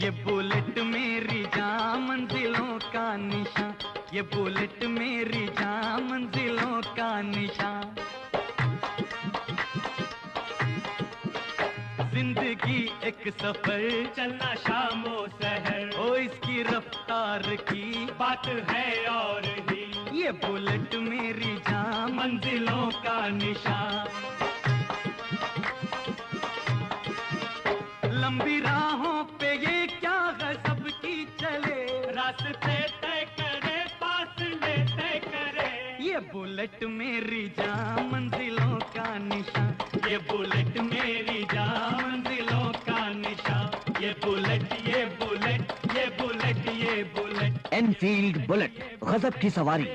ये बुलेट मेरी जान मंजिलों का निशान, ये बुलेट मेरी जान मंजिलों का निशान। जिंदगी एक सफर, चलना शामो सहर, ओ इसकी रफ्तार की बात है और ही। ये बुलेट मेरी जान मंजिलों का निशान। लंबी राहों पे ये क्या गज़ब की चले, रास्ते तय करे फासले तय करे। ये बुलेट मेरी जान मंजिलों का निशान, ये बुलेट मेरी जान मंजिलों का निशान। ये बुलेट ये बुलेट ये बुलेट ये बुलेट। एनफील्ड बुलेट, गजब की सवारी।